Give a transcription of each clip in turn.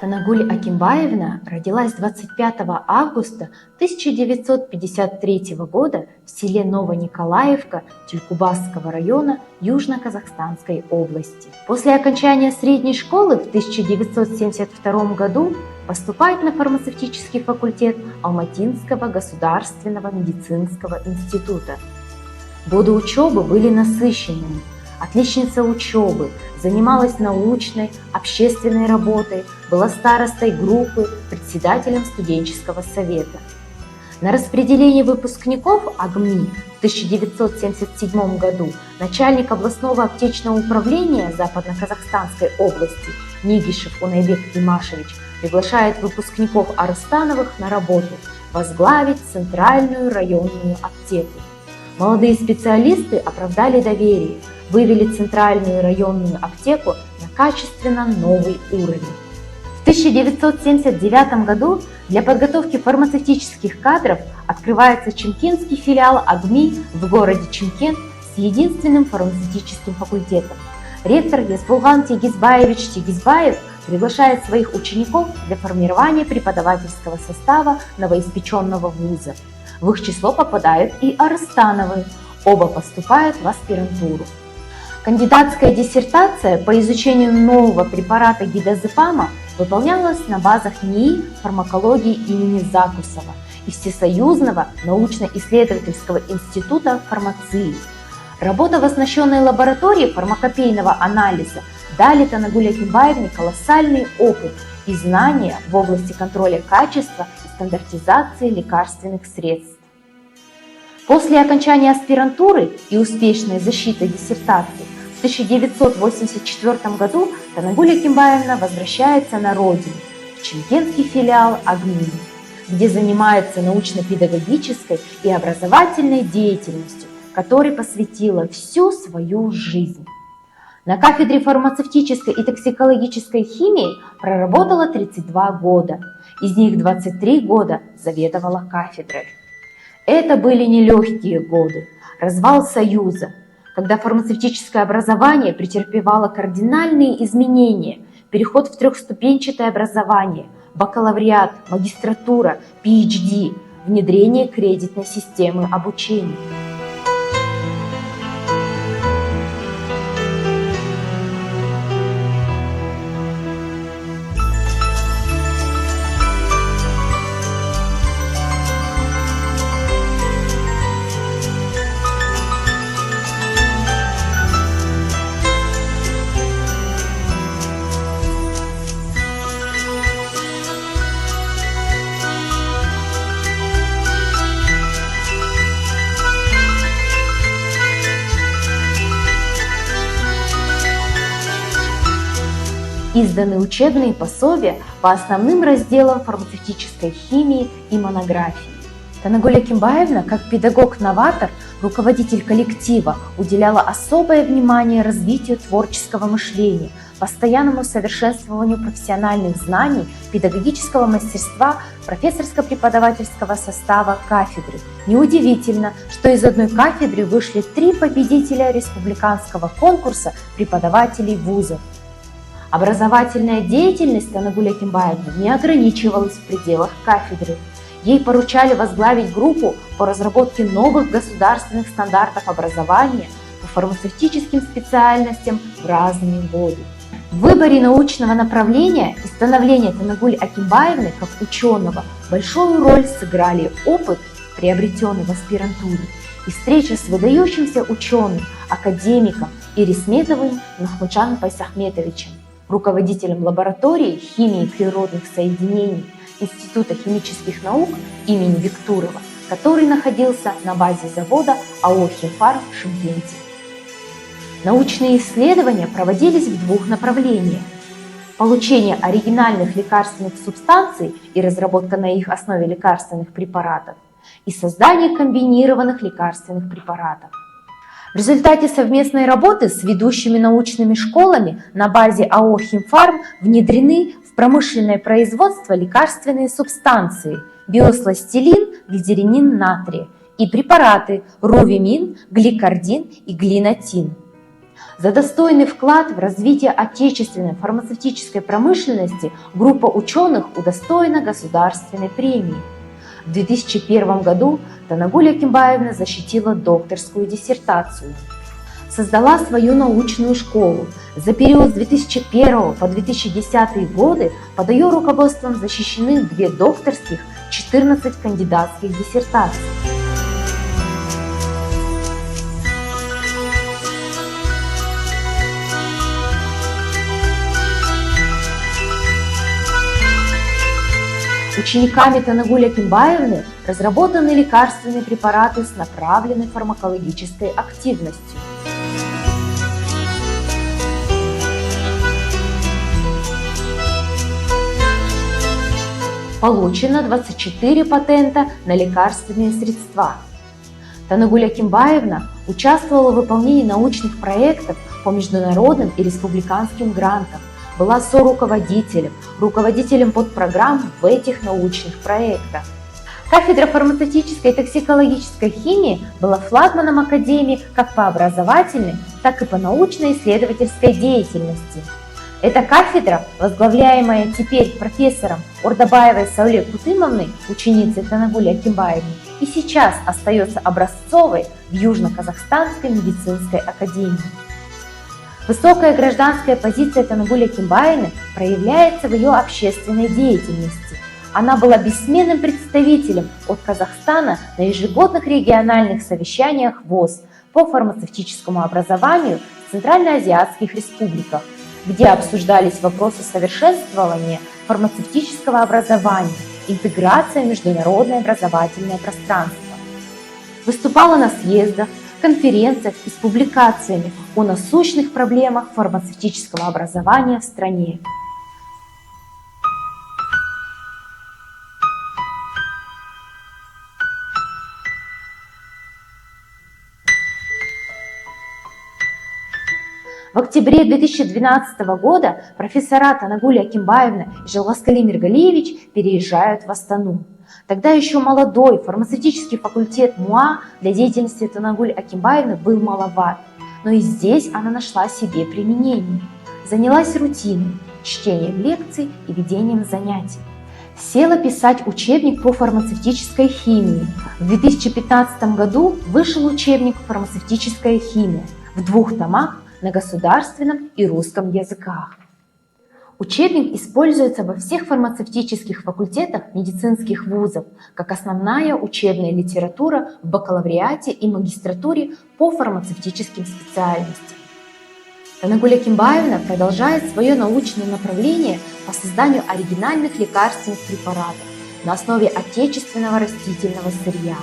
Танагуль Акимбаевна родилась 25 августа 1953 года в селе Новониколаевка Тюлькубасского района Южно-Казахстанской области. После окончания средней школы в 1972 году поступает на фармацевтический факультет Алматинского государственного медицинского института. Годы учебы были насыщенными. Отличница учебы, занималась научной, общественной работой, была старостой группы, председателем студенческого совета. На распределение выпускников АГМИ в 1977 году начальник областного аптечного управления Западно-Казахстанской области Нигишев Унайбек Димашевич приглашает выпускников Арыстановых на работу возглавить центральную районную аптеку. Молодые специалисты оправдали доверие, вывели центральную районную аптеку на качественно новый уровень. В 1979 году для подготовки фармацевтических кадров открывается чимкентский филиал АГМИ в городе Чимкент с единственным фармацевтическим факультетом. Ректор Ясбулган Тегизбаевич Тегизбаев приглашает своих учеников для формирования преподавательского состава новоиспеченного вуза. В их число попадают и Арыстановы, оба поступают в аспирантуру. Кандидатская диссертация по изучению нового препарата гидазепама выполнялась на базах НИИ фармакологии имени Закусова и Всесоюзного научно-исследовательского института фармации. Работа в оснащенной лаборатории фармакопейного анализа дали Танагуль Акимбаевне колоссальный опыт и знания в области контроля качества и стандартизации лекарственных средств. После окончания аспирантуры и успешной защиты диссертации в 1984 году Танагуль Акимбаевна возвращается на родину, в чимкентский филиал АГМИ, где занимается научно-педагогической и образовательной деятельностью, которой посвятила всю свою жизнь. На кафедре фармацевтической и токсикологической химии проработала 32 года, из них 23 года заведовала кафедрой. Это были нелегкие годы, развал Союза, когда фармацевтическое образование претерпевало кардинальные изменения, переход в трехступенчатое образование, бакалавриат, магистратура, PhD, внедрение кредитной системы обучения. Изданы учебные пособия по основным разделам фармацевтической химии и монографии. Танагуль Акимбаевна, как педагог-новатор, руководитель коллектива, уделяла особое внимание развитию творческого мышления, постоянному совершенствованию профессиональных знаний, педагогического мастерства, профессорско-преподавательского состава кафедры. Неудивительно, что из одной кафедры вышли 3 победителя республиканского конкурса преподавателей вузов. Образовательная деятельность Танагуль Акимбаевны не ограничивалась в пределах кафедры. Ей поручали возглавить группу по разработке новых государственных стандартов образования по фармацевтическим специальностям в разные годы. В выборе научного направления и становлении Танагуль Акимбаевны как ученого большую роль сыграли опыт, приобретенный в аспирантуре, и встреча с выдающимся ученым, академиком Ирисметовым Махмуджаном Пайсахметовичем, руководителем лаборатории химии природных соединений Института химических наук имени Виктурова, который находился на базе завода АО «Химфарм» в Шымкенте. Научные исследования проводились в 2 направлениях: получение оригинальных лекарственных субстанций и разработка на их основе лекарственных препаратов, и создание комбинированных лекарственных препаратов. В результате совместной работы с ведущими научными школами на базе АО «Химфарм» внедрены в промышленное производство лекарственные субстанции биосластилин, глицерин натрия и препараты рувимин, гликардин и глинатин. За достойный вклад в развитие отечественной фармацевтической промышленности группа ученых удостоена государственной премии. В 2001 году Танагуль Акимбаевна защитила докторскую диссертацию. Создала свою научную школу. За период с 2001 по 2010 годы под ее руководством защищены 2 докторских, 14 кандидатских диссертаций. Учениками Танагуль Акимбаевны разработаны лекарственные препараты с направленной фармакологической активностью. Получено 24 патента на лекарственные средства. Танагуль Акимбаевна участвовала в выполнении научных проектов по международным и республиканским грантам, была соруководителем, руководителем подпрограмм в этих научных проектах. Кафедра фармацевтической и токсикологической химии была флагманом Академии как по образовательной, так и по научно-исследовательской деятельности. Эта кафедра, возглавляемая теперь профессором Ордабаевой Сауле Кутымовной, ученицей Танагуль Акимбаевны, и сейчас остается образцовой в Южно-Казахстанской медицинской академии. Высокая гражданская позиция Танагуль Акимбаевны проявляется в ее общественной деятельности. Она была бессменным представителем от Казахстана на ежегодных региональных совещаниях ВОЗ по фармацевтическому образованию в Центральноазиатских республиках, где обсуждались вопросы совершенствования фармацевтического образования, интеграция в международное образовательное пространство. Выступала на съездах, конференциях и с публикациями о насущных проблемах фармацевтического образования в стране. В октябре 2012 года профессора Танагуль Акимбаевна и Жалгаскали Миргалиевич переезжают в Астану. Тогда еще молодой фармацевтический факультет МУА для деятельности Танагуль Акимбаевны был маловат, но и здесь она нашла себе применение. Занялась рутиной, чтением лекций и ведением занятий. Села писать учебник по фармацевтической химии. В 2015 году вышел учебник «Фармацевтическая химия» в 2 томах на государственном и русском языках. Учебник используется во всех фармацевтических факультетах медицинских вузов как основная учебная литература в бакалавриате и магистратуре по фармацевтическим специальностям. Танагуль Акимбаевна продолжает свое научное направление по созданию оригинальных лекарственных препаратов на основе отечественного растительного сырья.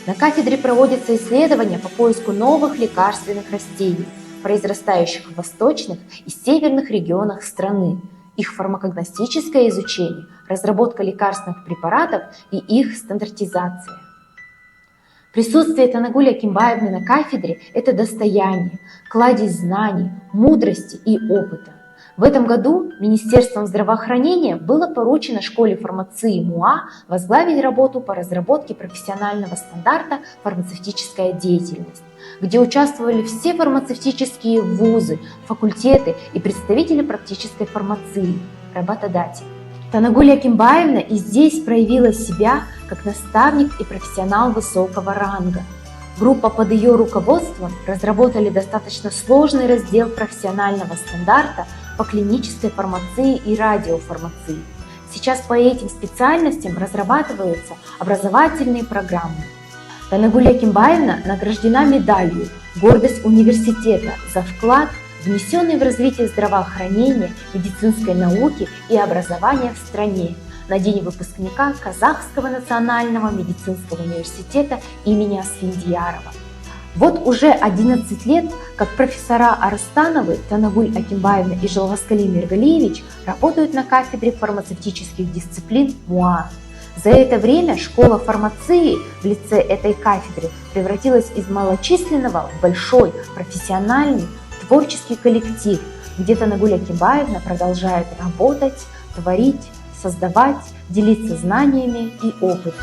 На кафедре проводятся исследования по поиску новых лекарственных растений, произрастающих в восточных и северных регионах страны, их фармакогностическое изучение, разработка лекарственных препаратов и их стандартизация. Присутствие Танагуль Акимбаевны на кафедре – это достояние, кладезь знаний, мудрости и опыта. В этом году Министерством здравоохранения было поручено школе фармации МУА возглавить работу по разработке профессионального стандарта «Фармацевтическая деятельность», где участвовали все фармацевтические вузы, факультеты и представители практической фармации, работодатели. Танагуль Акимбаевна и здесь проявила себя как наставник и профессионал высокого ранга. Группа под ее руководством разработали достаточно сложный раздел профессионального стандарта по клинической фармации и радиофармации. Сейчас по этим специальностям разрабатываются образовательные программы. Танагуль Акимбаевна награждена медалью «Гордость университета» за вклад, внесенный в развитие здравоохранения, медицинской науки и образования в стране на день выпускника Казахского национального медицинского университета имени Асфендиярова. Вот уже 11 лет, как профессора Арстановы, Танагуль Акимбаевна и Жалгаскали Миргалиевич работают на кафедре фармацевтических дисциплин МУА. За это время школа фармации в лице этой кафедры превратилась из малочисленного в большой, профессиональный, творческий коллектив, где Танагуль Акимбаевна продолжает работать, творить, создавать, делиться знаниями и опытом.